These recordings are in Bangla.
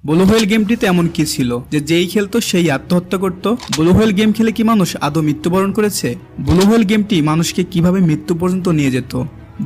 ব্লু হোয়েল গেমটিতে এমন কি ছিল যে যেই খেলতো সেই আত্মহত্যা করত? ব্লু হোয়েল গেম খেলে কি মানুষ আদৌ মৃত্যুবরণ করেছে? ব্লু হোয়েল গেমটি মানুষকে কিভাবে মৃত্যু পর্যন্ত নিয়ে যেত?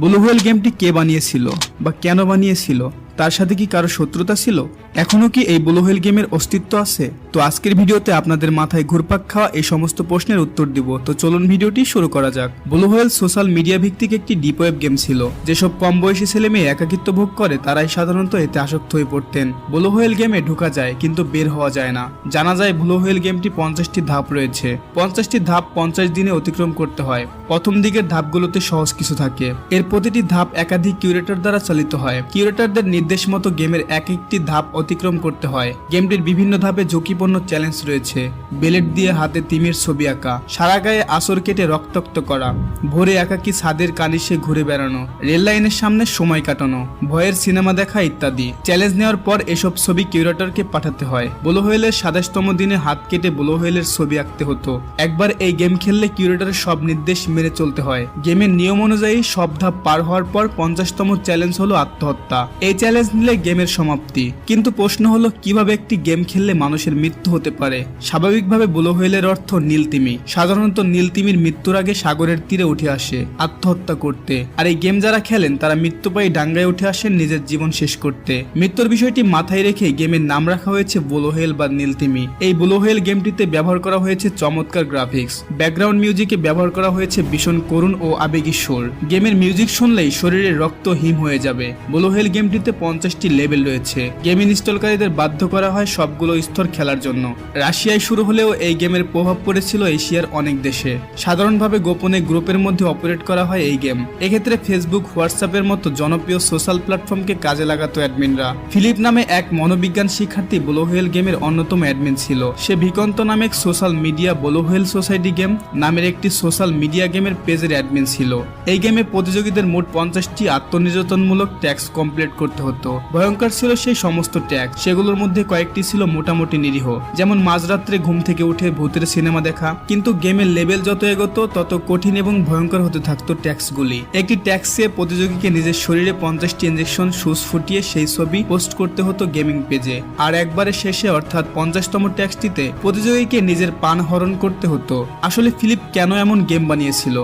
ব্লু হোয়েল গেমটি কে বানিয়েছিল বা কেন বানিয়েছিল? তার সাথে কি কারো শত্রুতা ছিল? এখনো কি এই ব্লু হোয়েল গেমের অস্তিত্ব আছে? তো আজকের ভিডিওতে আপনাদের মাথায় ঘুরপাক খাওয়া এই সমস্ত প্রশ্নের উত্তর দিব। তো চলুন ভিডিওটি শুরু করা যাক। ব্লু হোয়েল সোশ্যাল মিডিয়া ভিত্তিক একটি ডিপ ওয়েব গেম ছিল। যেসব কম বয়সী ছেলে মেয়ে একাকিত্ব ভোগ করে তারাই সাধারণত এতে আসক্ত হয়ে পড়তেন। ব্লু হোয়েল গেমে ঢোকা যায় কিন্তু বের হওয়া যায় না। জানা যায় ব্লু হোয়েল গেমটি 50টি ধাপ রয়েছে। 50টি ধাপ 50 দিনে অতিক্রম করতে হয়। প্রথম দিকের ধাপগুলোতে সহজ কিছু থাকে। এর প্রতিটি ধাপ একাধিক কিউরেটর দ্বারা চালিত হয়। কিউরেটরদের নির্দেশ মতো গেমের এক একটি ধাপ অতিক্রম করতে হয়। গেমটির বিভিন্ন ধাপে ঝুঁকিপূর্ণ চ্যালেঞ্জ রয়েছে। বেলেট দিয়ে হাতে তিমির ছবি আঁকা, সারা গায়ে আসর কেটে রক্তাক্ত করা, ভোরে একাকী ছাদের কানিশে ঘুরে বেড়ানো, রেল লাইনের সামনে সময় কাটানো, ভয়ের সিনেমা দেখা ইত্যাদি। চ্যালেঞ্জ নেওয়ার পর এসব ছবি কিউরেটরকে পাঠাতে হয়। ব্লু হোয়েলের 27তম দিনে হাত কেটে ব্লু হোয়েলের ছবি আঁকতে হতো। একবার এই গেম খেললে কিউরেটরের সব নির্দেশ মেনে চলতে হয়। গেমের নিয়ম অনুযায়ী সব ধাপ পার হওয়ার পর 50তম চ্যালেঞ্জ হলো আত্মহত্যা। এই চ্যালেঞ্জ নিলে গেমের সমাপ্তি। কিন্তু প্রশ্ন হলো কিভাবে একটি গেম খেললে মানুষের মৃত্যু হতে পারে? স্বাভাবিকভাবে ব্লু হোয়েলের অর্থ নীলতিমি। সাধারণত নীলতিমির মৃত্যুর আগে সাগরের তীরে উঠে আসে আত্মহত্যা করতে। আর এই গেম যারা খেলেন তারা মৃত্যু পাই ডাঙ্গায় উঠে আসেন নিজের জীবন শেষ করতে। মৃত্যুর বিষয়টি মাথায় রেখে গেমের নাম রাখা হয়েছে ব্লু হোয়েল বা নীলতিমি। এই ব্লু হোয়েল গেমটিতে ব্যবহার করা হয়েছে চমৎকার গ্রাফিক্স। ব্যাকগ্রাউন্ড মিউজিকে ব্যবহার করা হয়েছে ভীষণ করুণ ও আবেগী সুর। গেমের মিউজিক শুনলেই শরীরের রক্ত হিম হয়ে যাবে। ব্লু হোয়েল গেমটিতে 50টি লেভেল রয়েছে। গেম ইনস্টলকারীদের বাধ্য করা হয় সবগুলো স্তর খেলার জন্য। রাশিয়ায় শুরু হলেও এই গেমের প্রভাব পড়েছিল এশিয়ার অনেক দেশে। সাধারণভাবে গোপনে গ্রুপের মধ্যে অপারেট করা হয় এই গেম। এক্ষেত্রে ফেসবুক, হোয়াটসঅ্যাপের মতো জনপ্রিয় সোশ্যাল প্ল্যাটফর্মকে কাজে লাগাতো অ্যাডমিনরা। ফিলিপ নামে এক মনোবিজ্ঞান শিক্ষার্থী ব্লু হোয়েল গেমের অন্যতম অ্যাডমিন ছিল। সে ভিকন্ত নামে social media blue whale society game নামের একটি সোশ্যাল মিডিয়া গেমের পেজের অ্যাডমিন ছিল। এই গেমে প্রতিযোগীদের মোট 50টি আত্মনির্যাতনমূলক ট্যাক্স কমপ্লিট করতে হতো। ভয়ঙ্কর ছিল সেই সমস্ত ট্যাক্স। সেগুলোর মধ্যে কয়েকটি ছিল মোটামুটি নিরীহ, যেমন মাঝরাত্রে ঘুম থেকে উঠে ভূতের সিনেমা দেখা। কিন্তু গেমের লেভেল যত এগোতো তত কঠিন এবং ভয়ঙ্কর হতে থাকতো ট্যাক্সগুলি। একটি ট্যাক্সে প্রতিযোগীকে নিজের শরীরে 50টি ইনজেকশন সুচ ফুটিয়ে সেই ছবি পোস্ট করতে হতো গেমিং পেজে। আর একবারে শেষে অর্থাৎ 50তম ট্যাক্সটিতে প্রতিযোগীকে নিজের প্রাণ হরণ করতে হতো। আসলে ফিলিপ কেন এমন গেম বানিয়েছিল?